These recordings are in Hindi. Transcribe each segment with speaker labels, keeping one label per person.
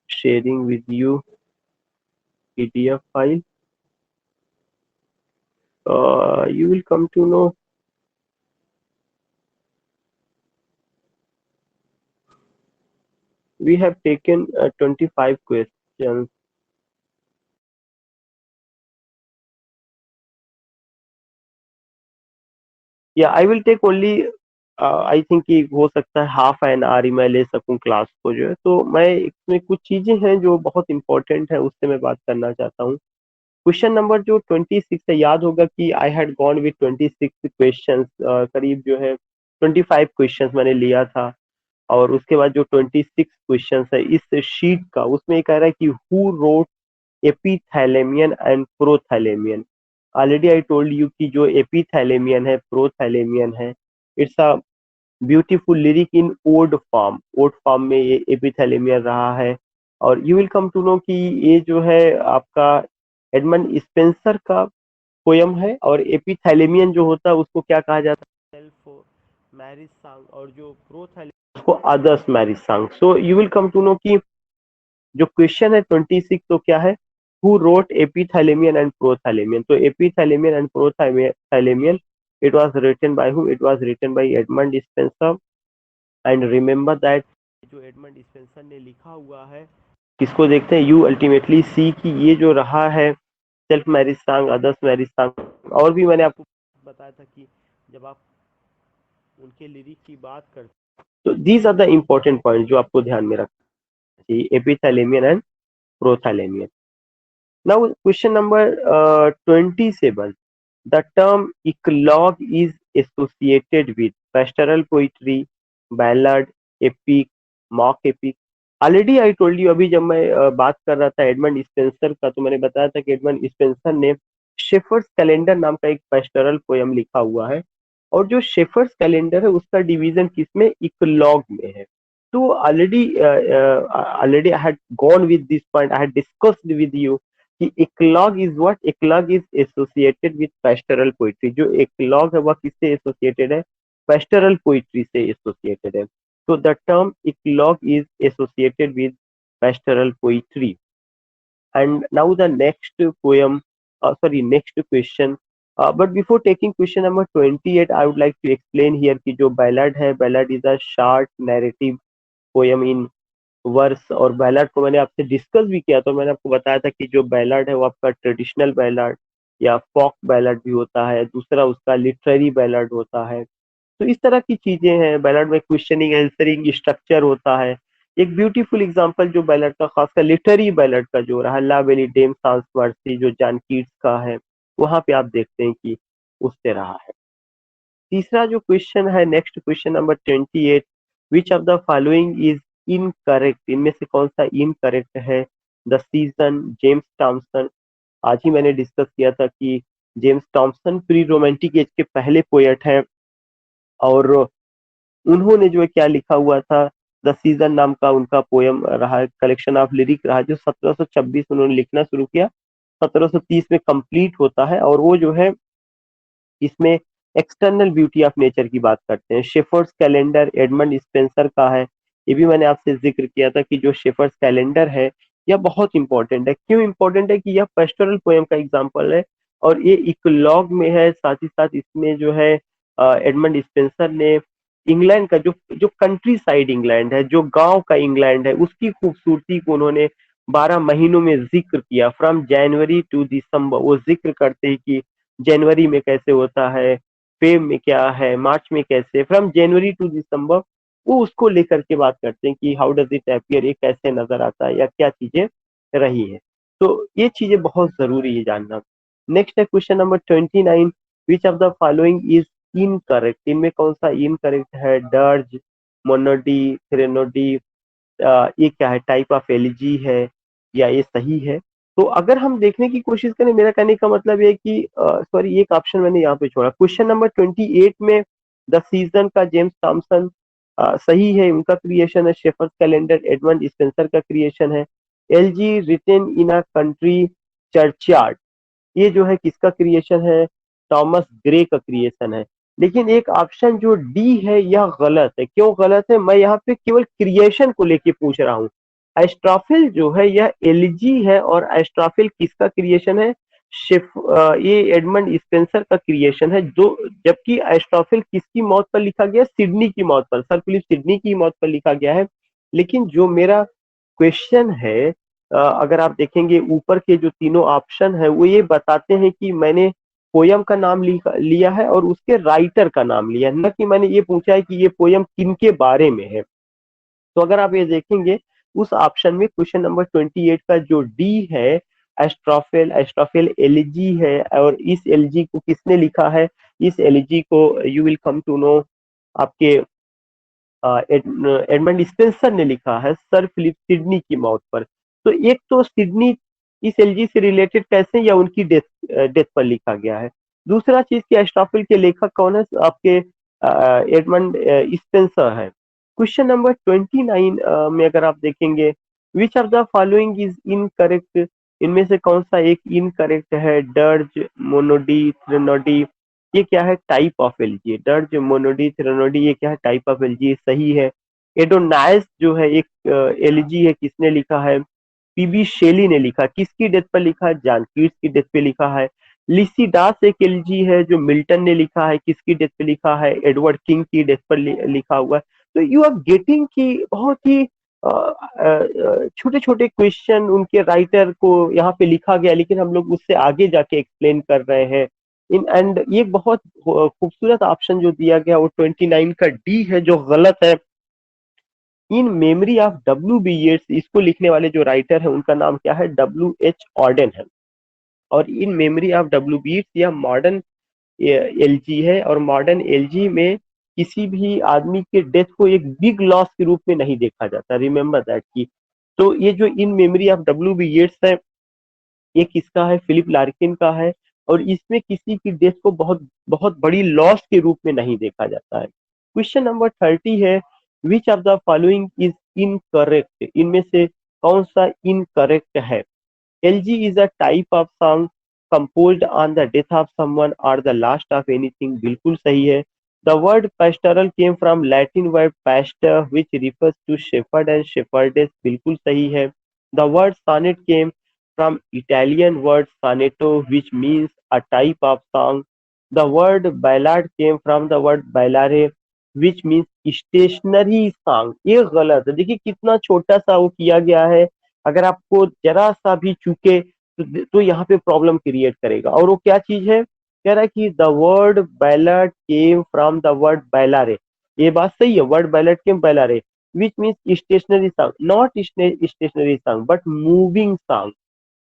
Speaker 1: sharing with you PDF file. You will come to know we have taken 25 questions. या I will take only I think कि हो सकता है हाफ एन आवर ही मैं ले सकूं क्लास को जो है, तो मैं इसमें कुछ चीजें हैं जो बहुत इंपॉर्टेंट है उससे मैं बात करना चाहता हूँ। क्वेश्चन नंबर जो 26 है, याद होगा कि आई हैड गॉन विद 26 क्वेश्चंस, करीब जो है 25 क्वेश्चंस मैंने लिया था। और उसके बाद जो 26 क्वेश्चंस है इस शीट का, उसमें ये कह रहा है कि who wrote epithalamion and prothalamion. Already I told you कि जो एपीथैलेमियन है, प्रोथैलेमियन है, it's a beautiful lyric in ode form. Ode form में ये एपीथैलेमियन रहा है। और you will come to know कि ये जो है आपका एडमंड स्पेंसर का पोयम है। और एपीथैलेमियन जो होता है उसको क्या कहा जाता है? Self marriage song. और जो प्रोथैलेमियन उसको others marriage song. So you will come to know कि जो क्वेश्चन है 26 तो क्या है, who wrote epithalamion and prothalamion. तो epithalamion and prothalamion, it was written by who? It was written by Edmund Spenser. And remember that जो एडमंड स्पेंसर ने लिखा हुआ है, किसको देखते हैं? यू अल्टीमेटली सी की ये जो रहा है self marriage song, others marriage song. और भी मैंने आपको बताया था कि जब आप उनके लिरिक की बात करते, तो these are the important point जो आपको ध्यान में रखना चाहिए, epithalamion and prothalamion. Now, question number 27. The term eclogue is associated with pastoral poetry, ballad, epic, mock epic. Already I told you, अभी जब मैं बात कर रहा था एडमंड स्पेंसर का, तो मैंने बताया था कि एडमंड स्पेंसर ने शेफर्स कैलेंडर नाम का एक पेस्टरल पोयम लिखा हुआ है। और जो शेफर्स कैलेंडर है उसका डिवीजन किसमें? इकलॉग में है। तो already I had gone with this point, I had discussed with you कि eclogue is what? Eclogue is associated with pastoral poetry. जो इकलॉग है वह किससे एसोसिएटेड है? पेस्टरल पोइट्री से एसोसिएटेड है। So the term eclogue is associated with pastoral poetry. And now the next poem, sorry, next question. But before taking question number 28, I would like to explain here कि जो ballad है, ballad is a short narrative poem in verse. और बैलाड को मैंने आपसे डिस्कस भी किया, तो मैंने आपको बताया था कि जो बैलाड है वो आपका ट्रेडिशनल बैलाड या फोक बैलाड भी होता है, दूसरा उसका लिटरेरी बैलाड होता है। तो इस तरह की चीजें हैं। बैलाड में क्वेश्चनिंग आंसरिंग स्ट्रक्चर होता है। एक ब्यूटीफुल एग्जांपल जो बैलाड का, खासकर लिटरेरी बैलाड का जो रहा, ला बेली डेम सांस मर्सी, जो जॉन कीट्स का है, वहां पे आप देखते हैं कि उससे रहा है। तीसरा जो क्वेश्चन है, next question number 28, which of the following is incorrect? इनमें से कौन सा इनकरेक्ट है? The season, James Thomson. आज ही मैंने डिस्कस किया था कि James Thomson pre romantic as के पहले पोएट हैं। और उन्होंने जो है क्या लिखा हुआ था? द सीजन नाम का उनका पोयम रहा, कलेक्शन ऑफ लिरिक रहा, जो 1726 उन्होंने लिखना शुरू किया, 1730 में कंप्लीट होता है। और वो जो है इसमें एक्सटर्नल ब्यूटी ऑफ नेचर की बात करते हैं। शेफर्ड्स कैलेंडर एडमंड स्पेंसर का है। ये भी मैंने आपसे जिक्र किया था कि जो शेफर्ड्स कैलेंडर है यह बहुत इंपॉर्टेंट है। क्यों इंपॉर्टेंट है? कि यह पेस्टोरल पोएम का एग्जांपल है और ये इकोलॉग में है। साथ ही साथ इसमें जो है एडमंड स्पेंसर ने इंग्लैंड का जो जो कंट्री साइड इंग्लैंड है, जो गांव का इंग्लैंड है, उसकी खूबसूरती को उन्होंने 12 महीनों में जिक्र किया, फ्रॉम जनवरी टू दिसंबर। वो जिक्र करते हैं कि जनवरी में कैसे होता है, फेब में क्या है, मार्च में कैसे, फ्रॉम जनवरी टू दिसंबर। वो उसको लेकर के बात करते हैं कि हाउ डज इट अपीयर, ये कैसे नजर आता है या क्या चीजें रही है। तो ये चीजें बहुत जरूरी है जानना। नेक्स्ट है question number 29, which of the following is incorrect? इनमें कौन सा इनकरेक्ट है? डर्ज, मोनोडी, थ्रेनोडी, ये क्या है? टाइप ऑफ एलिजी है या ये सही है? तो अगर हम देखने की कोशिश करें, मेरा कहने का मतलब है कि सॉरी, एक ऑप्शन मैंने यहाँ पे छोड़ा। क्वेश्चन नंबर 28 में द सीजन का जेम्स थॉमसन सही है, उनका क्रिएशन है। शेफर्ड कैलेंडर एडमंड स्पेंसर का क्रिएशन है। Elegy written in a country churchyard, ये जो है किसका क्रिएशन है? थॉमस ग्रे का क्रिएशन है। लेकिन एक ऑप्शन जो डी है यह गलत है। क्यों गलत है? मैं यहाँ पे केवल क्रिएशन को लेके पूछ रहा हूँ, एस्ट्राफिल जो है यह एलजी है, और एस्ट्राफिल किसका क्रिएशन है? ये एडमंड स्पेंसर का क्रिएशन है। जो जबकि एस्ट्राफिल किसकी मौत पर लिखा गया? सिडनी की मौत पर, सर फिलिप सिडनी की मौत पर लिखा गया है। लेकिन जो मेरा क्वेश्चन है, अगर आप देखेंगे ऊपर के जो तीनों ऑप्शन है वो ये बताते हैं कि मैंने पोयम का नाम लिया है और उसके राइटर का नाम लिया है, न कि मैंने ये पूछा है कि ये पोयम किन के बारे में है। तो अगर आप ये देखेंगे उस ऑप्शन में क्वेश्चन नंबर 28 का जो डी है, एस्ट्रोफिल, एस्ट्रोफिल एलजी है, और इस एलजी को किसने लिखा है? इस एलजी को you will come to know आपके एडमंड स्पेंसर ने लिखा है सर फिलिप सिडनी की मौत पर। तो एक तो सिडनी इस एलजी से रिलेटेड कैसे, या उनकी डेथ पर लिखा गया है। दूसरा चीज कि एस्ट्रोफिल के लेखक कौन है? आपके एडमंड स्पेंसर है। क्वेश्चन नंबर 29 में अगर आप देखेंगे, विच of the following is incorrect, इनमें से कौन सा एक इनकरेक्ट है? डर्ज, मोनोडी, थ्रेनोडी, ये क्या है? Type of LG. डर्ज, मोनोडी, थ्रेनोडी, ये क्या है? Type of LG. सही है। एडोनाइस जो है एक एलजी है, किसने लिखा है? पीबी शेली ने लिखा। किसकी डेथ पर लिखा है? जॉन कीट्स की डेथ पे लिखा है। लिसिडास एक एलजी है जो मिल्टन ने लिखा है। किसकी डेथ पे लिखा है? एडवर्ड किंग की डेथ पर लिखा हुआ है। तो यू आर गेटिंग की बहुत ही छोटे छोटे क्वेश्चन उनके राइटर को यहाँ पे लिखा गया, लेकिन हम लोग उससे आगे जाके एक्सप्लेन कर रहे हैं। इन एंड ये बहुत खूबसूरत ऑप्शन जो दिया गया वो 29 का डी है, जो गलत है। In memory of W B Yeats, इसको लिखने वाले जो राइटर है उनका नाम क्या है? डब्ल्यू एच ऑर्डन है। और in memory of W B Yeats यह मॉडर्न एलजी है, और मॉडर्न एलजी में किसी भी आदमी के डेथ को एक बिग लॉस के रूप में नहीं देखा जाता। रिमेंबर दैट की। तो ये जो in memory of W B Yeats है, ये किसका है? फिलिप लार्किन का है। और इसमें किसी की डेथ को बहुत बहुत बड़ी लॉस के रूप में नहीं देखा जाता है। क्वेश्चन नंबर 30 है, which of the following is incorrect, इनमें से कौन सा इनकरेक्ट है? Elegy is a type of song composed on the death of someone or the last of anything, बिल्कुल सही है। The word pastoral came from Latin word pastor which refers to shepherd and shepherdess, बिल्कुल सही है। The word sonnet came from Italian word sonetto which means a type of song. The word ballad came from the word ballare which means stationary song। ये गलत है। देखिए कितना छोटा सा वो किया गया है, अगर आपको जरा सा भी चूके तो यहाँ पे प्रॉब्लम क्रिएट करेगा। और वो क्या चीज है? कह रहा है कि the word ballad came from the word ballare. ये बात सही है, word ballad came ballare which means stationary song, not stationary song but moving song.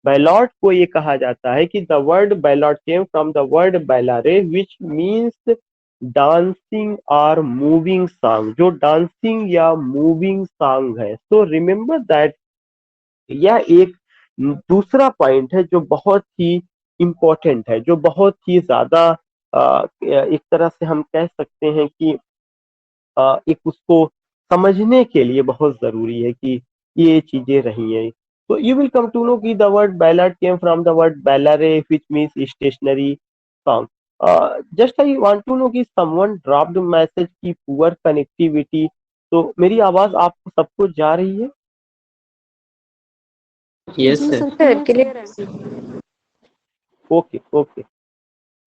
Speaker 1: Ballad को ये कहा जाता है कि the word ballad came from the word ballare which means dancing और मूविंग सॉन्ग, जो डांसिंग या मूविंग सॉन्ग है। सो रिमेंबर दैट यह एक दूसरा पॉइंट है जो बहुत ही इम्पोर्टेंट है, जो बहुत ही ज्यादा एक तरह से हम कह सकते हैं कि एक उसको समझने के लिए बहुत जरूरी है कि ये चीजें रही हैं। तो you will come to know कि the word ballad came from the word ballare which means stationary song. Just I want to know कि समवन ड्रॉप्ड मैसेज की पुअर कनेक्टिविटी। तो मेरी आवाज आपको सबको जा रही है?
Speaker 2: Yes sir.
Speaker 3: सर क्लियर है।
Speaker 1: Okay okay.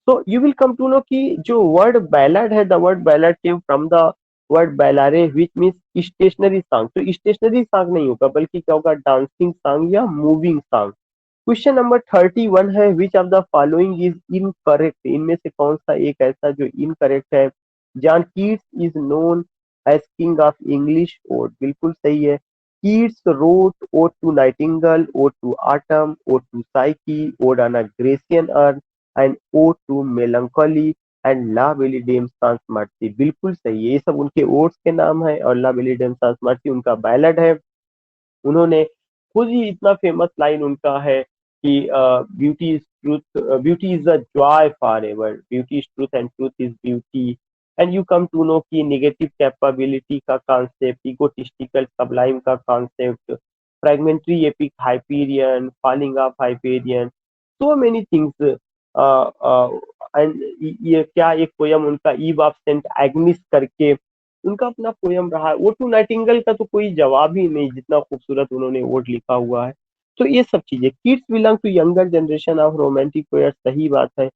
Speaker 1: तो you will come to know कि जो वर्ड बैलाड है, the word ballad came from the word ballare which means stationary song. तो स्टेशनरी सॉन्ग नहीं होगा, बल्कि क्या होगा? डांसिंग सॉन्ग या मूविंग सॉन्ग। क्वेश्चन नंबर 31 है, which of the following is incorrect, इनमें से कौन सा एक ऐसा जो इनकरेक्ट है? John Keats is known as king of English ode, बिल्कुल सही है। Keats wrote ode to nightingale, ode to autumn, ode to Psyche, ode on a Grecian urn and ode to melancholy and la belle dame सांस मार्टी, बिल्कुल सही है। ये सब उनके ओड्स के नाम है, और ला बेलीडेम सांस मार्टी उनका बैलड है। उन्होंने खुद ही इतना फेमस लाइन उनका है कि beauty is truth, beauty is a joy for ever, beauty is truth and truth is beauty. And you come to know कि नेगेटिव कैपेबिलिटी का कॉन्सेप्ट, इगोटिस्टिकल सबलाइम का concept, fragmentary epic Hyperion, falling of Hyperion, so many things. And ये क्या एक पोयम उनका ईव ऑफ सेंट एग्निस करके उनका अपना पोयम रहा है। ओ टू नाइटिंगेल का तो कोई जवाब ही नहीं, जितना खूबसूरत उन्होंने ओड लिखा हुआ है। तो ये सब चीजें, Keats belong to younger generation of romantic poet, सही बात है।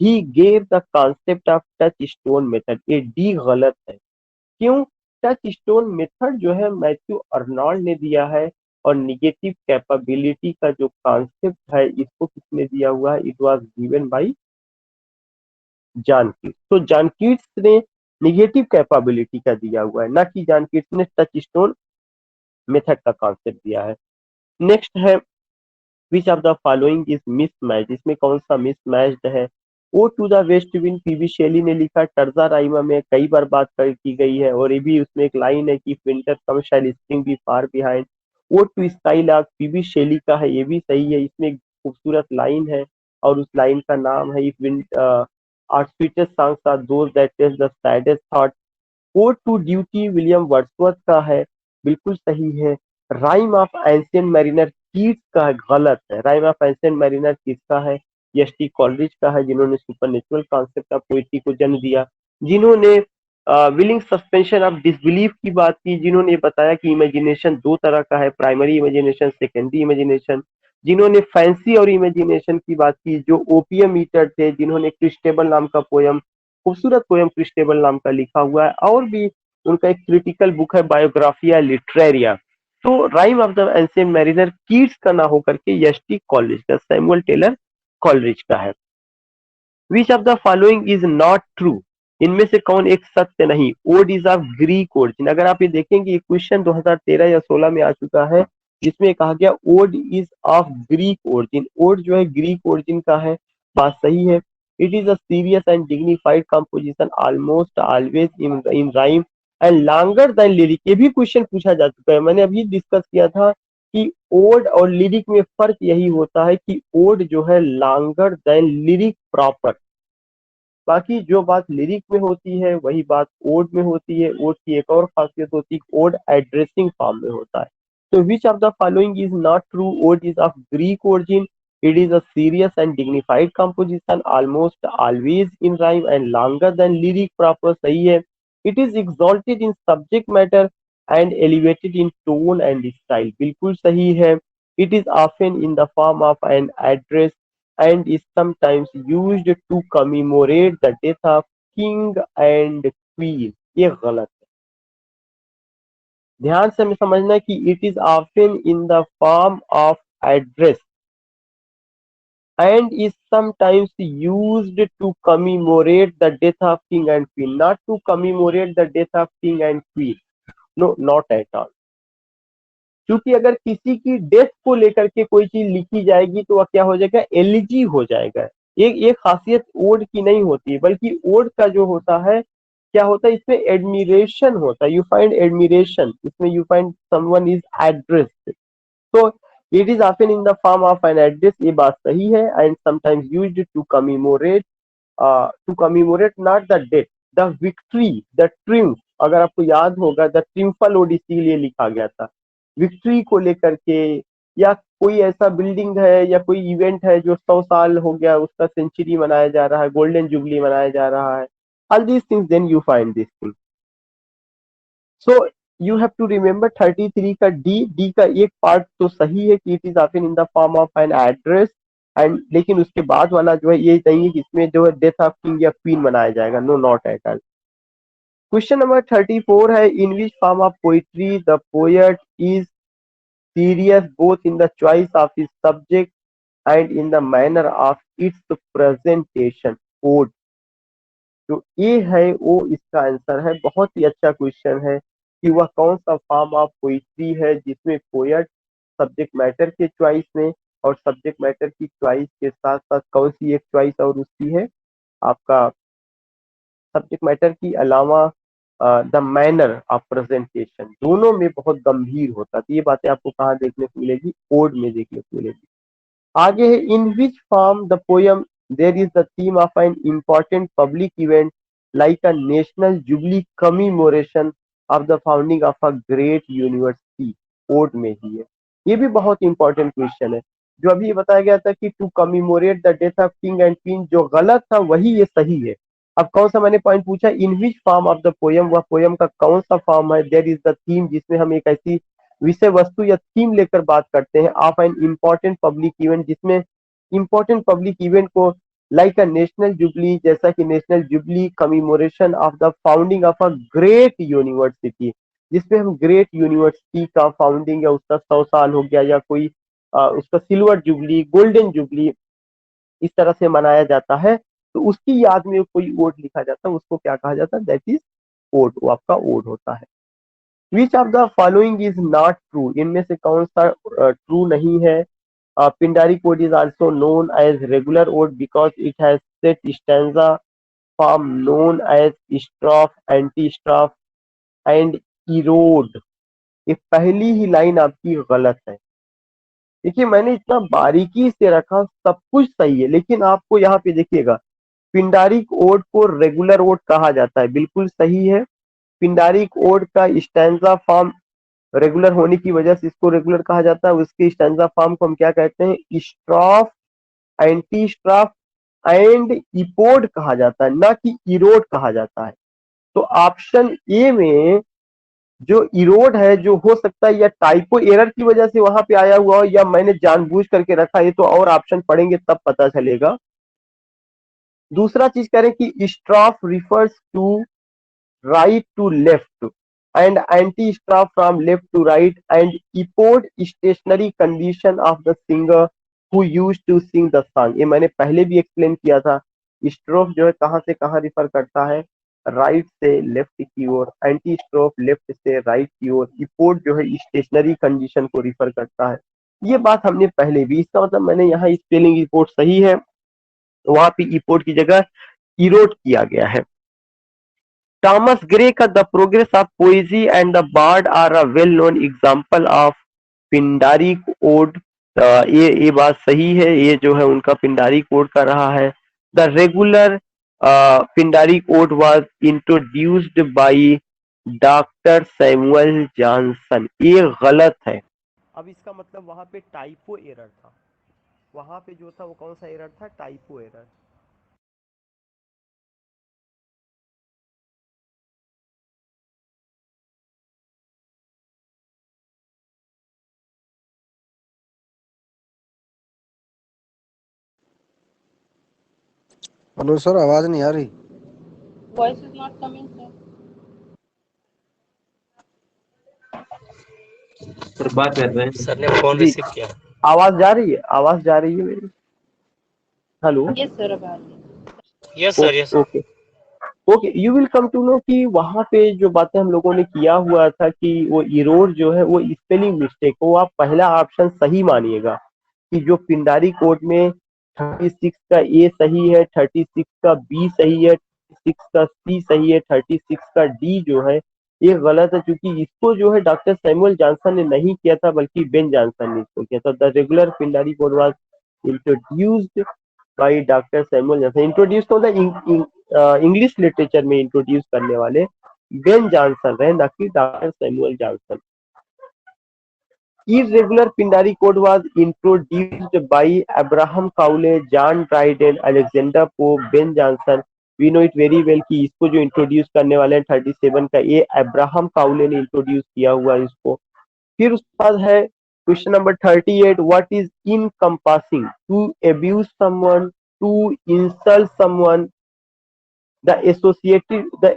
Speaker 1: He gave the concept of touch stone method, ये डी गलत है। क्यों? टच स्टोन मेथड जो है मैथ्यू अर्नोल्ड ने दिया है, और निगेटिव कैपेबिलिटी का जो कॉन्सेप्ट है इसको किसने दिया हुआ है? It was given by John Keats. तो जॉन कीट्स ने निगेटिव कैपेबिलिटी का दिया हुआ है, ना कि जॉन कीट्स ने टच स्टोन मेथड का कॉन्सेप्ट दिया है। नेक्स्ट है, which of the following is mismatch, इसमें कौन सा मिसमैच्ड है? Ode to the west wind PB Shelley ने लिखा, टर्जा राइमा में कई बार बात की गई है, और ये भी उसमें एक लाइन है कि winter come shall spring be far behind. Ode to skylark PB Shelley का है, ये भी सही है। इसमें एक खूबसूरत लाइन है, और उस लाइन का नाम है, if wind our sweetest songs are those that tell the saddest thought. Ode to duty William Wordsworth का है, बिल्कुल सही है। Rime of ancient mariner Keats का है, गलत है। राइम ऑफ एंशियंट मैरिनर किसका है? एस टी कॉलरिज का है, जिन्होंने सुपरनेचुरल कॉन्सेप्ट ऑफ पोइट्री को जन्म दिया, जिन्होंने विलिंग सस्पेंशन ऑफ डिसबिलीफ की बात की, जिन्होंने बताया कि इमेजिनेशन दो तरह का है, प्राइमरी इमेजिनेशन, सेकेंडरी इमेजिनेशन, जिन्होंने फैंसी और इमेजिनेशन की बात की, जो ओपीएम ईटर थे, जिन्होंने क्रिस्टेबल नाम का पोयम, खूबसूरत पोयम क्रिस्टेबल नाम का लिखा हुआ है, और भी उनका एक क्रिटिकल बुक है बायोग्राफिया लिटरेरिया। तो rime of the ancient mariner Keats का ना होकर के एस टी कॉलेज का, सैमुअल टेलर कॉलरिज का है। Which of the following is not true, इनमें से कौन एक सत्य नहीं? Ode is of Greek origin. अगर आप ये देखेंगे, ये क्वेश्चन 2013 या 16 में आ चुका है, जिसमें कहा गया ode is of Greek origin. Ode जो है ग्रीक ओरिजिन का है, बात सही है। It is a serious and dignified composition almost always in rhyme and longer than lyric. ये भी क्वेश्चन पूछा जा चुका है, मैंने अभी डिस्कस किया था कि ओड और लिरिक में फर्क यही होता है कि ओड जो है लॉन्गर देन लिरिक प्रॉपर, बाकी जो बात लिरिक में होती है वही बात ओड में होती है। ओड की एक और खासियत होती है, ओड एड्रेसिंग फॉर्म में होता है। तो which of the following is not true? Ode is of Greek origin, it is a serious and dignified composition almost always in rhyme and longer than lyric proper, सही है। It is exalted in subject matter and elevated in tone and style, बिल्कुल सही है। It is often in the form of an address and is sometimes used to commemorate the death of king and queen, ये गलत है। ध्यान से हमें समझना है कि it is often in the form of address and is sometimes used to commemorate the death of king and queen, not to commemorate the death of king and queen, no, not at all। क्योंकि अगर किसी की डेथ को लेकर के कोई चीज लिखी जाएगी तो वह क्या हो जाएगा? एलिजी हो जाएगा। एक खासियत ओड की नहीं होती, बल्कि ओड का जो होता है क्या होता है, इसमें एडमिरेशन होता है, यू फाइंड एडमिरेशन, इसमें you find someone is addressed. तो it is often in the form of an address, ये बात सही है। And sometimes used to commemorate not the death, the victory, the triumph. अगर आपको याद होगा, द ट्रिम्फल ओड इसीलिए लिखा गया था, विक्ट्री को लेकर के, या कोई ऐसा बिल्डिंग है या कोई इवेंट है जो 100 साल हो गया, उसका सेंचुरी मनाया जा रहा है, गोल्डन जुबली मनाया जा रहा है, all these things, then you find this thing. So you have to remember 33 का डी का एक पार्ट तो सही है कि it is often in the form of an address and, लेकिन उसके बाद वाला जो है ये नहीं है कि इसमें जो है डेथ ऑफ किंग या क्वीन मनाया जाएगा, no, not at all. Question number 34 है, in which form of poetry the poet is serious both in the choice of his subject and in the manner of its presentation, ode। जो ए है वो इसका आंसर है। बहुत ही अच्छा क्वेश्चन है कि वह कौन सा फॉर्म ऑफ पोइट्री है जिसमें पोएट सब्जेक्ट मैटर के चॉइस में, और सब्जेक्ट मैटर की चॉइस के साथ साथ कौन सी एक चॉइस और उसकी है आपका सब्जेक्ट मैटर की अलावा द मैनर ऑफ प्रेजेंटेशन, दोनों में बहुत गंभीर होता है। तो ये बातें आपको कहाँ देखने को मिलेगी? ओड में देखने को मिलेगी। आगे है, in which form the poem there is the theme of an important public event like a national jubilee commemoration of the founding of a great university, ode में ही है। ये भी बहुत इंपॉर्टेंट क्वेश्चन है। जो अभी बताया गया था कि to commemorate the death of king and queen, जो गलत था वही ये सही है। अब कौन सा मैंने पॉइंट पूछा, in which form of the poem, वह पोयम का कौन सा फॉर्म है, देयर इज द थीम, जिसमें हम एक ऐसी विषय वस्तु या थीम लेकर बात करते हैं, of an important public event, जिसमें इंपॉर्टेंट पब्लिक इवेंट को लाइक अ नेशनल जुबली, जैसा कि national jubilee commemoration of the founding of a great university, जिसमें हम ग्रेट यूनिवर्सिटी का फाउंडिंग या उसका 100 साल हो गया, या कोई उसका सिल्वर जुबली, गोल्डन जुबली इस तरह से मनाया जाता है, तो उसकी याद में कोई ओड लिखा जाता है, उसको क्या कहा जाता है, दैट इज ओड, वो आपका ओड होता है। Which of the following is not true, इनमें से कौन सा ट्रू नहीं है। Pindaric ode is also known as regular ode because it has set stanza form known as strophe, anti strophe and epode. ये पहली ही लाइन आपकी गलत है। देखिए मैंने इतना बारीकी से रखा, सब कुछ सही है, लेकिन आपको यहाँ पे देखिएगा, पिंडारिक ओड को रेगुलर ओड कहा जाता है, बिल्कुल सही है। पिंडारिक ओड का स्टैंजा फॉर्म रेगुलर होने की वजह से इसको रेगुलर कहा जाता है, उसके स्टैंजा फॉर्म को हम क्या कहते हैं, स्ट्रॉफ, एंटी स्ट्रॉफ एंड इपोड कहा जाता है, ना कि इरोड कहा जाता है। तो ऑप्शन ए में जो इरोड है, जो हो सकता है या टाइपो एरर की वजह से वहां पे आया हुआ हो, या मैंने जानबूझ करके रखा, ये तो और ऑप्शन पढ़ेंगे तब पता चलेगा। दूसरा चीज करें कि strophe refers to right to left and anti strophe from left to right and epode stationary condition of the singer who use to sing the song. ये मैंने पहले भी एक्सप्लेन किया था। स्ट्रोफ जो है कहाँ से कहाँ रिफर करता है, राइट से लेफ्ट की ओर, एंटी स्ट्रोफ लेफ्ट से राइट की ओर, इपोड जो है स्टेशनरी कंडीशन को रिफर करता है। ये बात हमने पहले भी, इसका मतलब मैंने यहाँ स्पेलिंग रिपोर्ट सही है, वहां पे इपोड की जगह इरोड किया गया है। टॉमस ग्रे का the progress of poesy and the bard are a well known example of Pindaric ode. ये बात सही है, ये जो है उनका पिंडारी कोड का रहा है। The regular Pindari code was introduced by doctor Samuel Johnson, ये गलत है। अब इसका मतलब वहां पे टाइपो एरर था, वहां पे जो था वो कौन सा एरर था, टाइपो एरर।
Speaker 2: हेलो सर, आवाज नहीं आ रही।
Speaker 3: Voice is not coming, sir.
Speaker 4: Sir बात कर रहे हैं।
Speaker 5: सर ने फोन
Speaker 1: जी
Speaker 5: रिसीव किया।
Speaker 1: आवाज जा रही है, आवाज जा रही है मेरी, hello.
Speaker 3: Yes, sir, about
Speaker 5: yes sir, yes sir.
Speaker 1: Okay okay, you will come to know कि वहां पे जो बातें हम लोगों ने किया हुआ था कि वो इरोड जो है वो स्पेलिंग मिस्टेक, वो आप पहला ऑप्शन सही मानिएगा कि जो पिंडारी कोड में 36 का ए सही है, 36 का बी सही है, 36 का सी सही है, 36 का डी जो है ये गलत है, क्योंकि इसको जो है डॉक्टर सैमुअल जॉनसन ने नहीं किया था, बल्कि बेन जॉनसन ने इसको किया था। The regular Pindari code was introduced by doctor Samuel Johnson. Introduce तो इंग्लिश लिटरेचर में इंट्रोड्यूस करने वाले बेन जॉनसन रहे, ना कि doctor Samuel Johnson. Irregular Pindari code was introduced by Abraham Cowley, John Dryden, Alexander Pope, Ben Jonson. We know it very well कि इसको जो इंट्रोड्यूस करने वाले हैं 37 का, ये अब्राहम काउले ने इंट्रोड्यूस किया हुआ है इसको। फिर उसके बाद है question number 38, what is encompassing, to abuse someone, to insult someone, the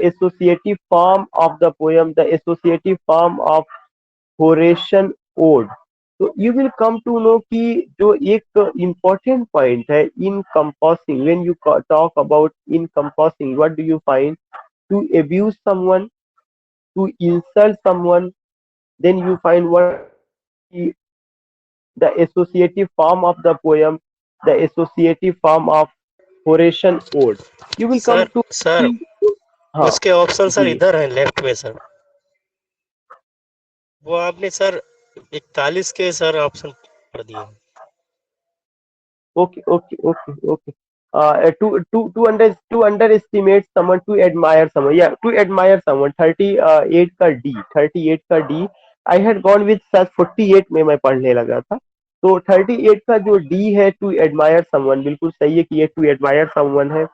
Speaker 1: associative form of the poem, the associative form of Horatian ode। तो you will come to know कि जो एक इम्पोर्टेंट पॉइंट है encompassing, when you talk about encompassing, what do you find, to abuse someone, to insult someone, then you find what the associative form of the poem, the associative form of Horatian ode। You will come
Speaker 5: sir
Speaker 1: to
Speaker 5: sir
Speaker 1: हाँ
Speaker 5: उसके ऑप्शन सर
Speaker 1: जी
Speaker 5: इधर है, लेफ्ट में सर। वो आपने सर 41 के सर ऑप्शन कर दिए।
Speaker 1: okay okay okay okay to underestimate someone, to admire someone, yeah, to admire someone, 38 का डी, 38 का D I had gone with such 48 में मैं पढ़ने लगा था, तो 38 का जो डी है टू एडमायर समवन बिल्कुल सही है कि ये टू एडमायर समवन है।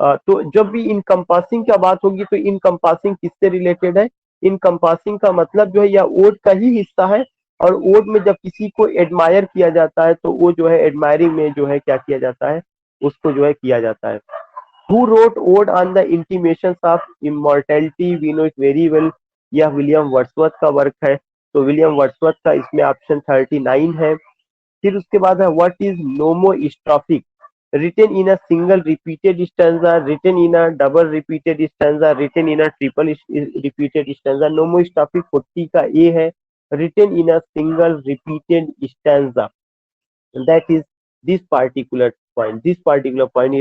Speaker 1: तो जब भी इनकम्पासिंग का बात होगी तो इनकम्पासिंग किससे रिलेटेड है? इनकम्पासिंग का मतलब जो है या ओड का ही हिस्सा है, और ओड में जब किसी को एडमायर किया जाता है तो वो जो है एडमायरिंग में जो है क्या किया जाता है, उसको जो है किया जाता है। Who wrote ode on the intimations of immortality? We know it very well, यह विलियम वर्ड्सवर्थ का वर्क है। तो विलियम वर्ड्सवर्थ का इसमें ऑप्शन 39 है। फिर उसके बाद है what is homostrophic? written in a single repeated stanza, written in a double repeated stanza, written in a triple repeated stanza। नोमोस्ट्रॉफिक 40 का ए है, written in a single repeated stanza, that is this particular point is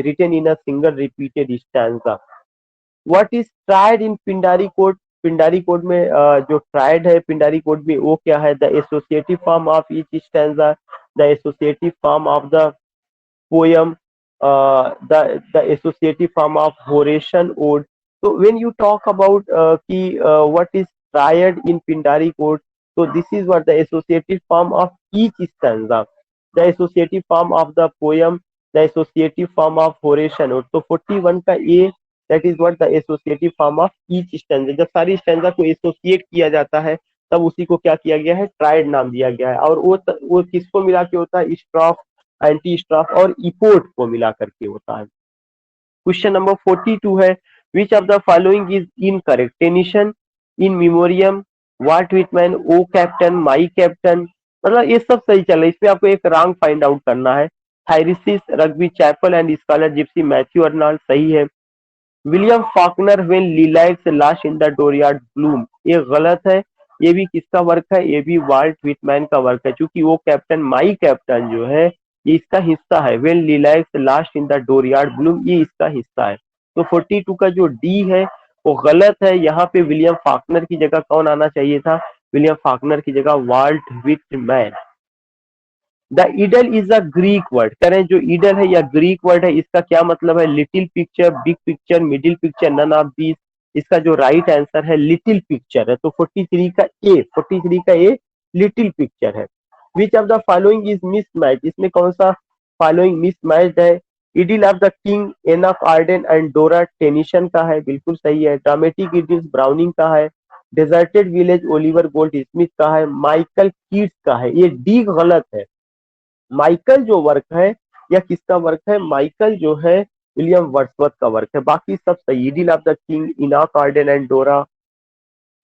Speaker 1: written in a single repeated stanza। What is triad in Pindari code? Pindari code में जो ट्रायड है पिंडारी कोड में वो क्या है? The associative form of each stanza, the associative form of the poem, the associative form of Horatian ode। So when you talk about what is triad in Pindari code, so this is what the associative form of each stanza, the associative form of the poem, the associative form of Horatian ode। तो 41 का A, that is what the associative form of each stanza। जब सारी स्टैंजा को एसोसिएट किया जाता है तब उसी को क्या किया गया है? ट्रायड नाम दिया गया है। और वो किसको मिला के होता है? स्ट्रॉफ, एंटी स्ट्रॉफ और इपोर्ट को मिला करके होता है। क्वेश्चन नंबर 42 है, which of the following is incorrect? Tennyson, in memoriam, Walt Whitman, O captain, my captain, मतलब ये सब सही चल रहा है। इसमें आपको एक रॉन्ग फाइंड आउट करना है। Thyrsis, Rugby Chapel and scholar gipsy, Matthew Arnold सही है। William Faulkner when lilacs last in the dooryard bloom, ये गलत है। ये भी किसका वर्क है? ये भी वाल्ट विटमैन का वर्क है, क्योंकि वो कैप्टन, माई कैप्टन जो है ये इसका हिस्सा है। When lilacs last in the dooryard bloom ये इसका हिस्सा है। तो 42 का जो डी है वो गलत है। यहाँ पे विलियम फॉकनर की जगह कौन आना चाहिए था? विलियम फॉकनर की जगह Walt Whitman. The idyll is a Greek word, करें जो ईडल है या ग्रीक वर्ड है, इसका क्या मतलब है? Little picture, big picture, middle picture, none of these. इसका जो राइट आंसर है लिटिल पिक्चर है। तो 43 का ए, 43 का ए लिटिल पिक्चर है। Which of the following is mismatch? इसमें कौन सा फॉलोइंग मिसमैच्ड है? Idyll of the king, Enoch Arden and Dora Tennyson का है, बिल्कुल सही है। ड्रामेटिक इडिल्स ब्राउनिंग का है। Deserted village Oliver gold Smith का है। माइकल कीट्स का है। ये डी गलत है। माइकल जो वर्क है या किसका वर्क है? माइकल जो है विलियम वर्ड्सवर्थ का वर्क है। बाकी सब सही। Idyll of the king, Enoch Arden and Dora,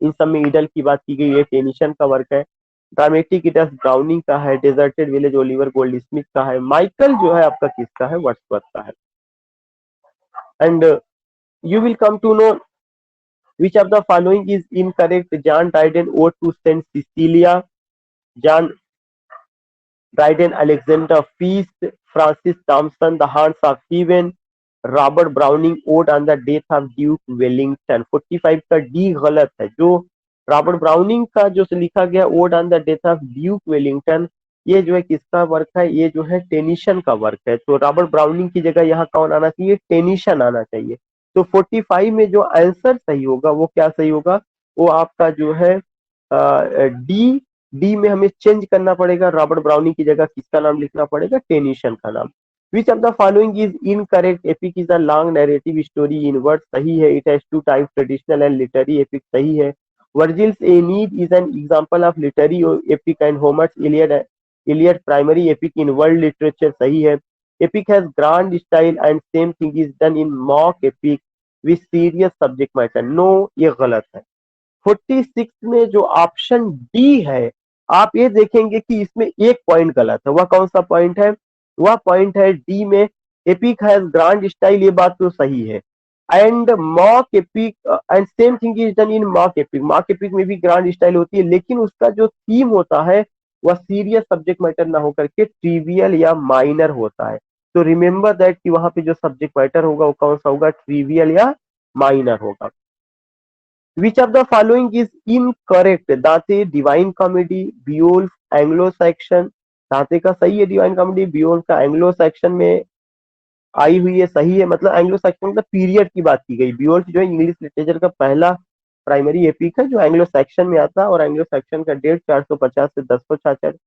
Speaker 1: इन सब में ईडल की बात की गई है, टेनिशन का वर्क है। ड्रामेटिक इडस ब्राउनिंग का है। Deserted village Oliver gold Smith का है। माइकल जो है आपका किसका है? वर्ड्सवर्थ का है। And you will come to know which of the following is incorrect? John Dryden ode to Saint Cecilia, John Dryden, Alexander Feast, Francis Thompson, The Hearts of Heaven, Robert Browning ode on the death of duke Wellington. 45 का डी गलत है। जो रॉबर्ट ब्राउनिंग का जो लिखा गया odd on the death of duke Wellington, ये जो है किसका वर्क है? ये जो है टेनिशन का वर्क है। तो रॉबर्ट ब्राउनिंग की जगह यहाँ कौन आना चाहिए? टेनिशन आना चाहिए। तो 45 में जो आंसर सही होगा वो क्या सही होगा? वो आपका जो है डी। डी में हमें चेंज करना पड़ेगा, रॉबर्ट ब्राउनिंग की जगह किसका नाम लिखना पड़ेगा? टेनिशन का नाम। Which of the following is incorrect? Epic is a long narrative story in word सही है। It has two type, traditional and literary epic सही है। Virgil's Aeneid is an example of literary epic and Homer's Iliad primary epic in world literature सही है। Epic has grand style and same thing is done in mock epic with serious subject matter, no ये गलत है। 46 में जो ऑप्शन डी है आप ये देखेंगे कि इसमें एक पॉइंट गलत है। वह कौन सा पॉइंट है? वह पॉइंट है डी में एपिक हैज ग्रांड स्टाइल, ये बात तो सही है। And mock epic and same thing is done in mock epic, mock epic में भी ग्रांड स्टाइल होती है, लेकिन उसका जो थीम होता है वह सीरियस सब्जेक्ट मैटर ना होकर के ट्रिवियल या माइनर होता है। तो रिमेंबर दैट कि वहां पे जो सब्जेक्ट मैटर होगा वो कौन सा होगा? ट्रिवियल या माइनर होगा। Which of the following is incorrect? दांते, divine comedy, Beowulf, Anglo Saxon. दांते का सही है डिवाइन कॉमेडी, बियोल्फ का एंग्लो सेक्शन में आई हुई है सही है। मतलब एंग्लो सेक्शन मतलब पीरियड की बात की गई। बियोल्फ जो है इंग्लिश लिटरेचर का पहला प्राइमरी एपिक है जो एंग्लो सेक्शन में आता है, और एंग्लो सेक्शन का डेट 450 से 1066।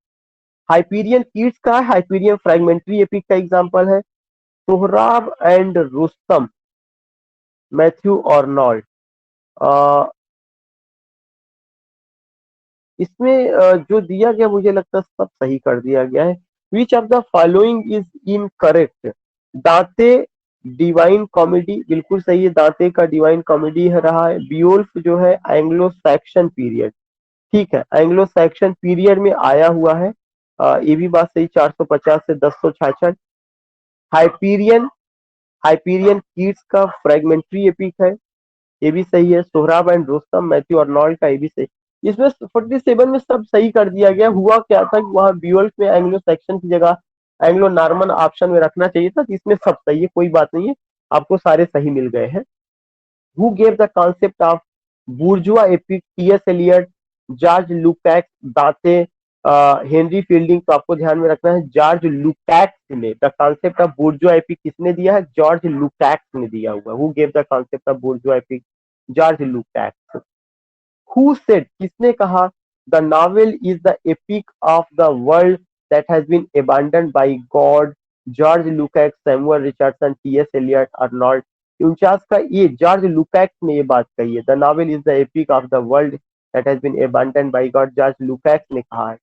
Speaker 1: हाइपीरियन कीट्स का हाइपीरियन फ्रेगमेंट्री एपिक का एग्जाम्पल है। Sohrab and Rustam, Matthew Arnold. इसमें जो दिया गया मुझे लगता है सब सही कर दिया गया है। Which of the following is incorrect? दांते डिवाइन कॉमेडी बिल्कुल सही है, दांते का डिवाइन कॉमेडी है रहा है। बियोल्फ जो है एंग्लो सैक्सन पीरियड, ठीक है, एंग्लो सैक्सन पीरियड में आया हुआ है। ये भी बात सही, 450 से 1066। हाइपीरियन, हाइपीरियन कीट्स का फ्रेगमेंट्री एपिक है, ये भी सही है। Sohrab and Rustam Matthew Arnold का, ये भी सही। इसमें 47 में सब सही कर दिया गया। हुआ क्या था कि वहां ब्यूअल्फ में एंग्लो सेक्शन की जगह एंग्लो नॉर्मन ऑप्शन में रखना चाहिए था, तो इसमें सब सही है, कोई बात नहीं है, आपको सारे सही मिल गए हैं। Who gave the concept of bourgeois epic? T S. Eliot, George Lukacs, Dante, Henry fielding. तो आपको ध्यान में रखना है जॉर्ज लुकैक्स ने the concept of bourgeois epic किसने दिया है? जॉर्ज लुकैक्स ने दिया हुआ। Who gave the concept of bourgeois epic? George Lukacs. Who said, किसने कहा? The novel is the epic of the world that has been abandoned by God? George Lukacs, Samuel Richardson, T S. Eliot, Arnold. 49 का ये जॉर्ज लुकैक्स ने ये बात कही है। The novel is the epic of the world that has been abandoned by God, George Lukacs ने कहा है।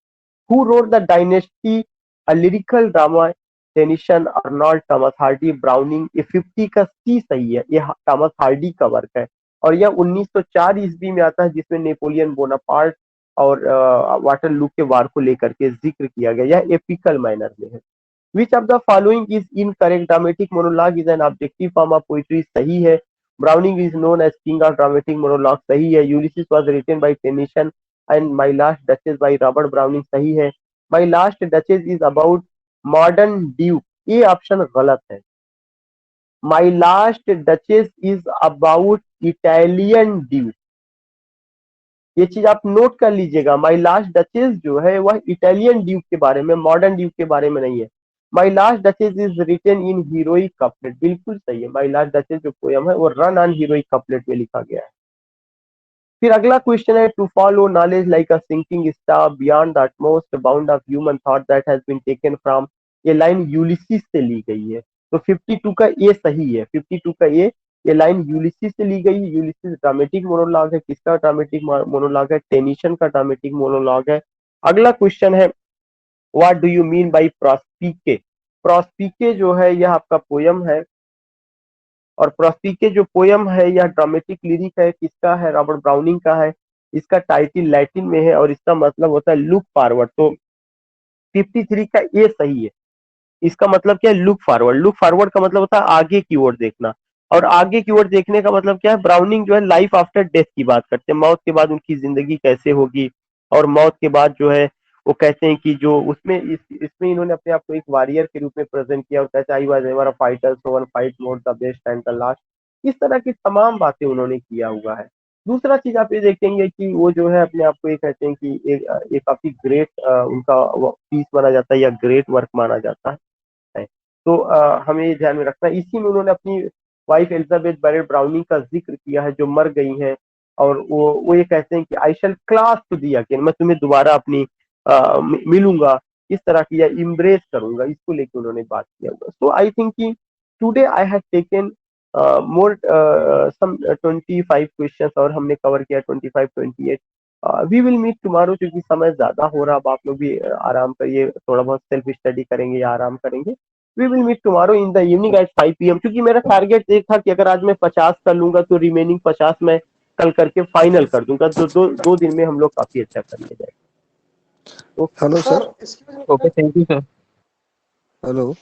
Speaker 1: Who wrote the dynasty, a lyrical drama? Tennyson, Arnold, Thomas Hardy, Browning. ये 50 का सी सही है, ये टॉमस हार्डी का वर्क है और यह 1904 ईस्वी में आता है, जिसमें नेपोलियन बोनापार्ट और वाटरलू के वार को लेकर के जिक्र किया गया। यह एपिकल मैनर में है। Which of the following is incorrect? Dramatic monologue is an objective form of poetry, सही है। Browning is known as king of dramatic monologue, सही है। Ulysses was written by Tennyson and my last duchess by Robert Browning, सही है। My last duchess is about modern duke, ये ऑप्शन गलत है। My last duchess is about Italian duke, ये चीज आप नोट कर लीजिएगा। माय लास्ट डचेस जो है वह इटालियन ड्यूक के बारे में, मॉडर्न ड्यूक के बारे में नहीं है। My last duchess is written in heroic couplet, बिल्कुल सही है। माय लास्ट डचेस जो पोयम है वो रन ऑन हीरोइक कपलेट में लिखा गया है। फिर अगला क्वेश्चन है, to follow knowledge like a sinking star beyond the utmost bound of human thought that has been taken from, ये लाइन यूलिसिस से ली गई है। तो 52 का ए सही है, 52 का ए, ये लाइन यूलिसिस से ली गई है। यूलिसिस ड्रामेटिक मोनोलॉग है, किसका ड्रामेटिक मोनोलॉग है? टेनिसन का ड्रामेटिक मोनोलॉग है। अगला क्वेश्चन है, what do you mean by Prospice? Prospice जो है यह आपका पोयम है और प्रोस्पिके जो पोयम है यह ड्रामेटिक लिरिक है, किसका है? रॉबर्ट ब्राउनिंग का है। इसका टाइटल लैटिन में है और इसका मतलब होता है लुक फॉरवर्ड। तो 53 का ए सही है। इसका मतलब क्या है? Look forward. लुक फॉरवर्ड का मतलब होता है आगे की ओर देखना, और आगे की ओर देखने का मतलब क्या है? ब्राउनिंग जो है लाइफ आफ्टर डेथ की बात करते हैं, मौत के बाद उनकी जिंदगी कैसे होगी, और मौत के बाद जो है वो कहते हैं कि जो उसमें इसमें इन्होंने अपने आप को एक वॉरियर के रूप में प्रेजेंट किया और कहते हैं I was ever a fighter so one fight more the best and the last. इस तरह की तमाम बातें उन्होंने किया हुआ है। दूसरा चीज आप ये देखेंगे कि वो जो है अपने आप को ये कहते हैं कि एक काफी ग्रेट उनका पीस माना जाता है या ग्रेट वर्क माना जाता है। तो हमें ये ध्यान में रखना है। इसी में उन्होंने अपनी वाइफ एलिजाबेथ बैरेट ब्राउनिंग का जिक्र किया है जो मर गई हैं, और वो ये कहते हैं कि आई शैल क्लास टू दी अगेन, मैं तुम्हें दोबारा अपनी मिलूंगा, इस तरह की, या इम्ब्रेस करूंगा, इसको लेके उन्होंने बात किया हुआ। सो आई थिंक कि today I have taken more some 25 questions और हमने कवर किया 25 28। वी विल मीट टुमारो, क्योंकि समय ज्यादा हो रहा, अब आप लोग भी आराम करिए, थोड़ा बहुत सेल्फ स्टडी करेंगे या आराम करेंगे। We will meet tomorrow in the evening at 5 PM, क्योंकि मेरा टारगेट एक था कि अगर आज मैं 50 कर लूंगा तो रिमेनिंग 50 मैं कल करके फाइनल कर दूंगा। तो दो दिन में हम लोग काफी अच्छा कर ले जाएंगे।
Speaker 2: Hello sir.
Speaker 4: Okay, thank you sir.
Speaker 2: Hello.